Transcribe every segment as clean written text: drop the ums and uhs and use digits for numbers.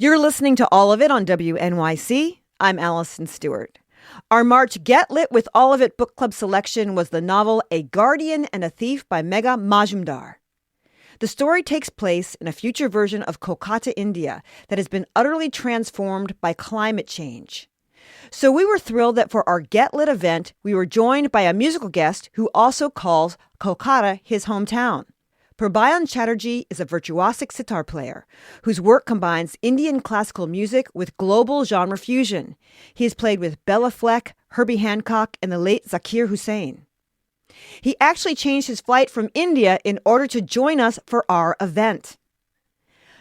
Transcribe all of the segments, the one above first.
You're listening to All of It on WNYC. I'm Allison Stewart. Our March Get Lit with All of It book club selection was the novel A Guardian and a Thief by Megha Majumdar. The story takes place in a future version of Kolkata, India, that has been utterly transformed by climate change. So we were thrilled that for our Get Lit event, we were joined by a musical guest who also calls Kolkata his hometown. Purbayan Chatterjee is a virtuosic sitar player whose work combines Indian classical music with global genre fusion. He has played with Bela Fleck, Herbie Hancock, and the late Zakir Hussain. He actually changed his flight from India in order to join us for our event.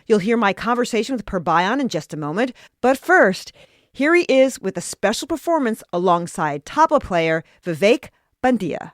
You'll hear my conversation with Purbayan in just a moment, but first, here he is with a special performance alongside tabla player Vivek Bandia.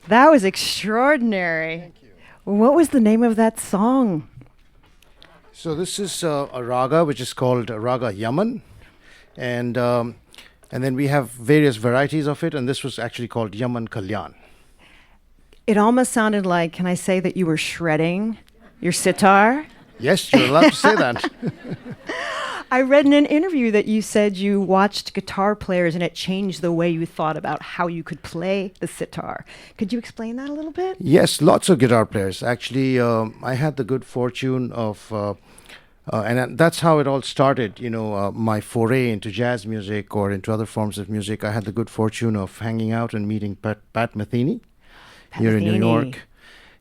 That was extraordinary. Thank you. What was the name of that song? So this is a raga which is called Raga Yaman, and then we have various varieties of it, and this was actually called Yaman Kalyan. It almost sounded like, can I say that you were shredding your sitar? Yes, you're allowed to say that. I read in an interview that you said you watched guitar players and it changed the way you thought about how you could play the sitar. Could you explain that a little bit? Yes, lots of guitar players. Actually, I had the good fortune of, and that's how it all started. My foray into jazz music or into other forms of music. I had the good fortune of hanging out and meeting Pat Metheny here in New York.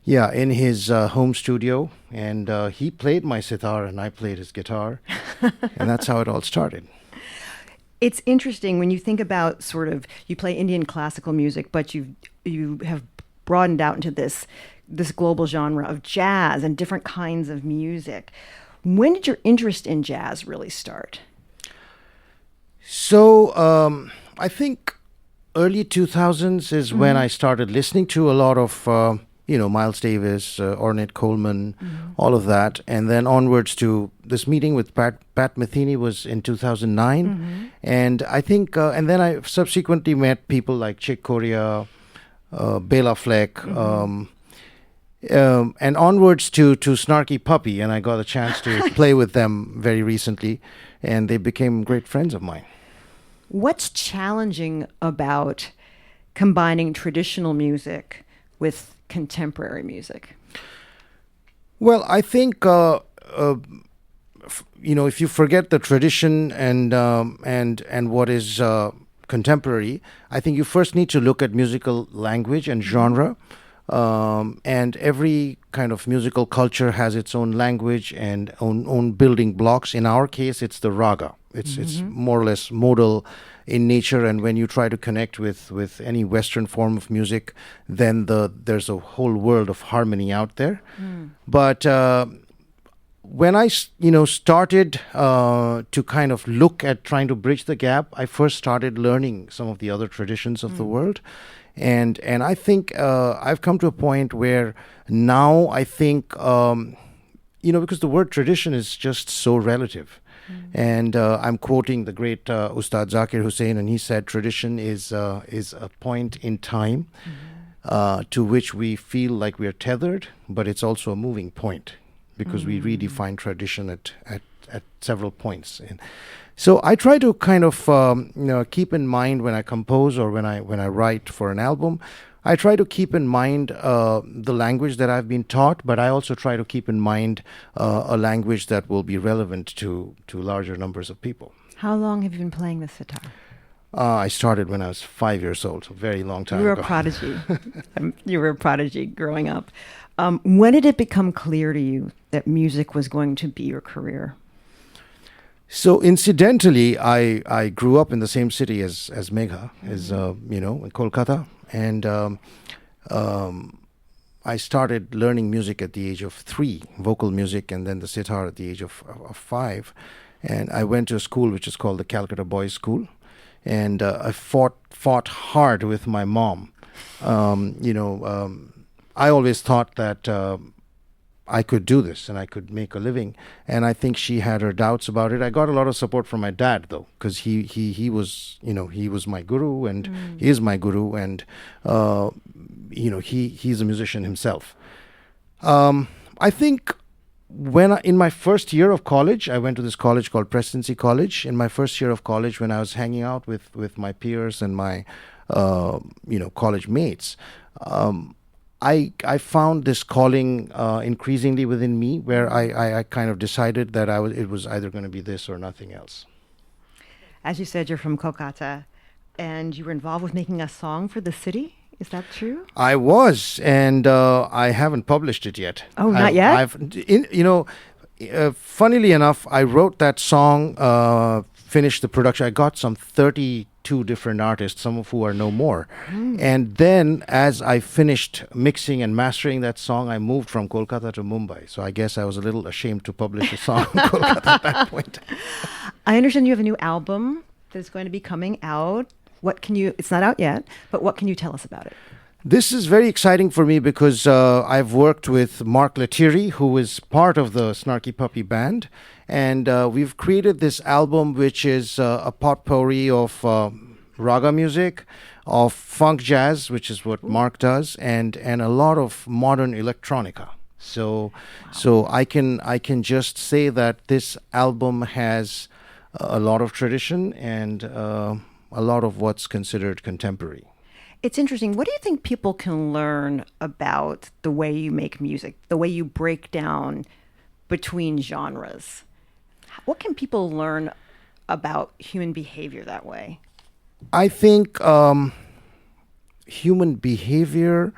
Yeah, in his home studio, and he played my sitar and I played his guitar, and that's how it all started. It's interesting when you think about sort of, you play Indian classical music, but you have broadened out into this global genre of jazz and different kinds of music. When did your interest in jazz really start? So I think early 2000s is when I started listening to a lot of Miles Davis, Ornette Coleman, all of that. And then onwards to this meeting with Pat Metheny was in 2009. And I think, and then I subsequently met people like Chick Corea, Bela Fleck, and onwards to Snarky Puppy. And I got a chance to play with them very recently. And they became great friends of mine. What's challenging about combining traditional music with contemporary music? Well, I think if you forget the tradition and what is contemporary, I think you first need to look at musical language and genre. And every kind of musical culture has its own language and own building blocks. In our case, it's the raga. It's more or less modal in nature, and when you try to connect with any Western form of music, then there's a whole world of harmony out there. But when I started to kind of look at trying to bridge the gap, I first started learning some of the other traditions of the world. And I think I've come to a point where now I think, because the word tradition is just so relative. And I'm quoting the great Ustad Zakir Hussain, and he said tradition is a point in time to which we feel like we are tethered, but it's also a moving point because we redefine tradition at several points. And so I try to kind of keep in mind when I compose or when I write for an album, I try to keep in mind the language that I've been taught, but I also try to keep in mind a language that will be relevant to larger numbers of people. How long have you been playing the sitar? I started when I was 5 years old, a very long time ago. You were a prodigy. You were a prodigy growing up. When did it become clear to you that music was going to be your career? So incidentally, I grew up in the same city as Megha, in Kolkata. And I started learning music at the age of 3, vocal music, and then the sitar at the age of 5. And I went to a school which is called the Calcutta Boys School. And I fought hard with my mom. I always thought that I could do this and I could make a living. And I think she had her doubts about it. I got a lot of support from my dad, though, because he was, he was my guru and he is my guru. And, he's a musician himself. I think in my first year of college, I went to this college called Presidency College. In my first year of college, when I was hanging out with my peers and my, college mates, I found this calling increasingly within me, where I kind of decided that it was either going to be this or nothing else. As you said, you're from Kolkata, and you were involved with making a song for the city. Is that true? I was, and I haven't published it yet. Oh, not yet? Funnily enough, I wrote that song, finished the production. I got some 32 different artists, some of who are no more. And then as I finished mixing and mastering that song, I moved from Kolkata to Mumbai. So I guess I was a little ashamed to publish a song in Kolkata at that point. I understand you have a new album that's going to be coming out. It's not out yet, but what can you tell us about it? This is very exciting for me because I've worked with Mark Lettieri, who is part of the Snarky Puppy band, and we've created this album, which is a potpourri of raga music, of funk jazz, which is what Mark does, and a lot of modern electronica. So I can just say that this album has a lot of tradition and a lot of what's considered contemporary. It's interesting. What do you think people can learn about the way you make music, the way you break down between genres? What can people learn about human behavior that way? I think human behavior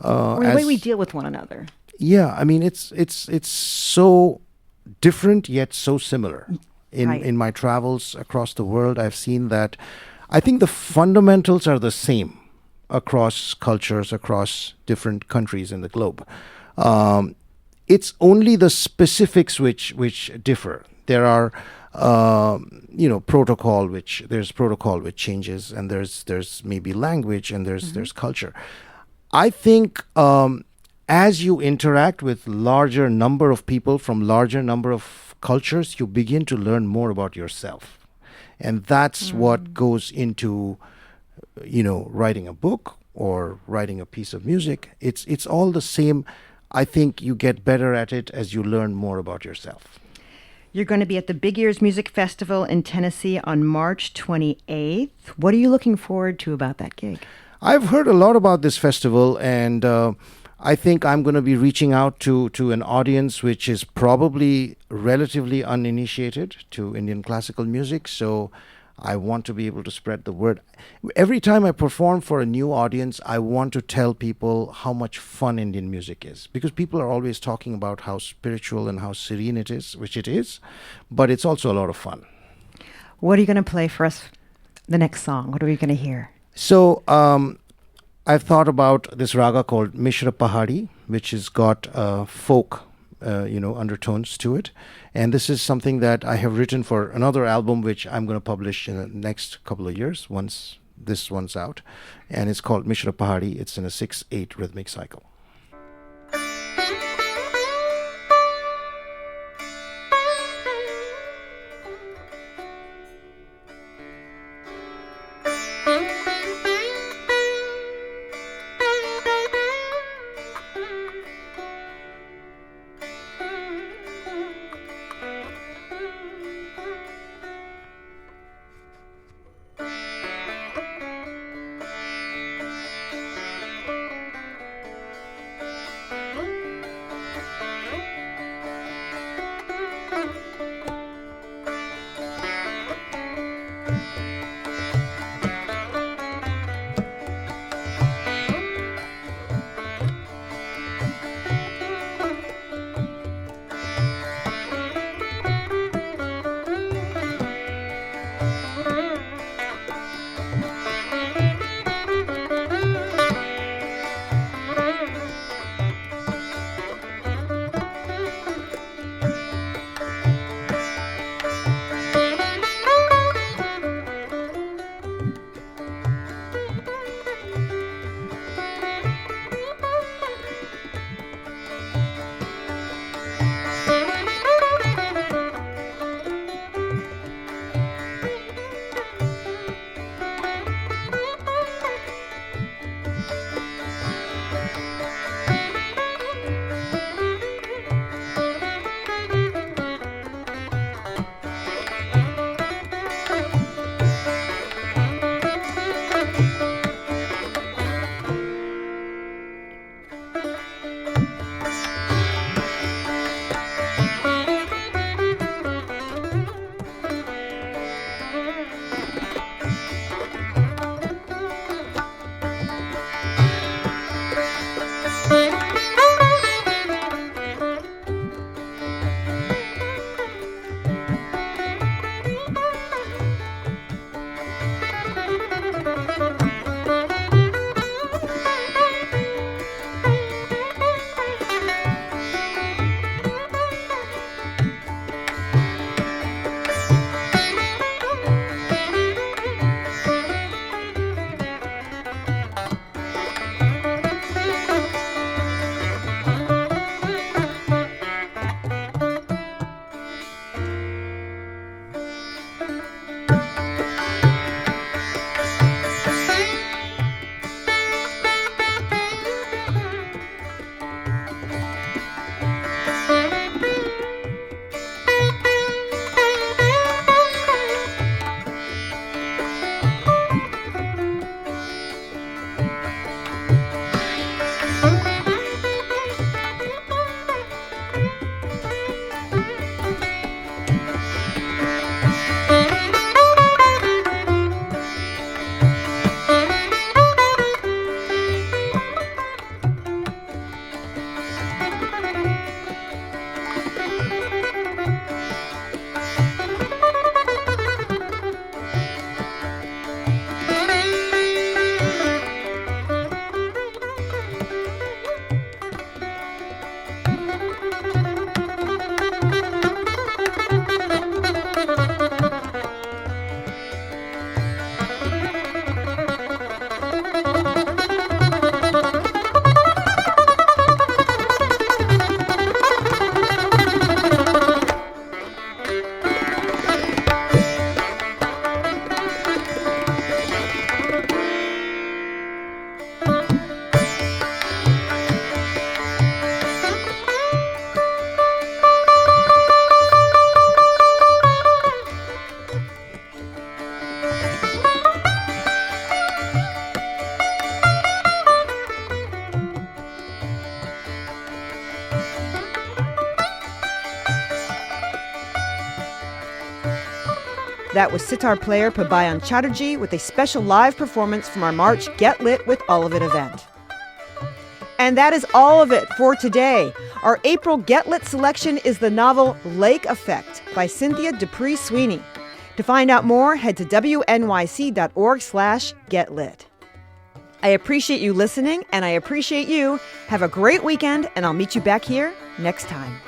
Or the way we as deal with one another? yeah, I mean it's so different yet so similar. Right. In my travels across the world, I've seen that I think the fundamentals are the same across cultures, across different countries in the globe. It's only the specifics which differ. There are protocol which there's protocol which changes, and there's maybe language, and there's culture. I think as you interact with larger number of people from larger number of cultures, you begin to learn more about yourself, and that's what goes into writing a book or writing a piece of music. It's all the same. I think you get better at it as you learn more about yourself. You're going to be at the Big Ears Music Festival in Tennessee on March 28th. What are you looking forward to about that gig? I've heard a lot about this festival, and I think I'm going to be reaching out to an audience which is probably relatively uninitiated to Indian classical music. So I want to be able to spread the word. Every time I perform for a new audience, I want to tell people how much fun Indian music is, because people are always talking about how spiritual and how serene it is, which it is, but it's also a lot of fun. What are you going to play for us, the next song? What are we going to hear? So I've thought about this raga called Mishra Pahadi, which has got folk, undertones to it. And this is something that I have written for another album, which I'm going to publish in the next couple of years, once this one's out. And it's called Mishra Pahadi. It's in a 6/8 rhythmic cycle. That was sitar player Purbayan Chatterjee with a special live performance from our March Get Lit with All of It event. And that is all of it for today. Our April Get Lit selection is the novel Lake Effect by Cynthia Dupree Sweeney. To find out more, head to wnyc.org/getlit. I appreciate you listening, and I appreciate you. Have a great weekend, and I'll meet you back here next time.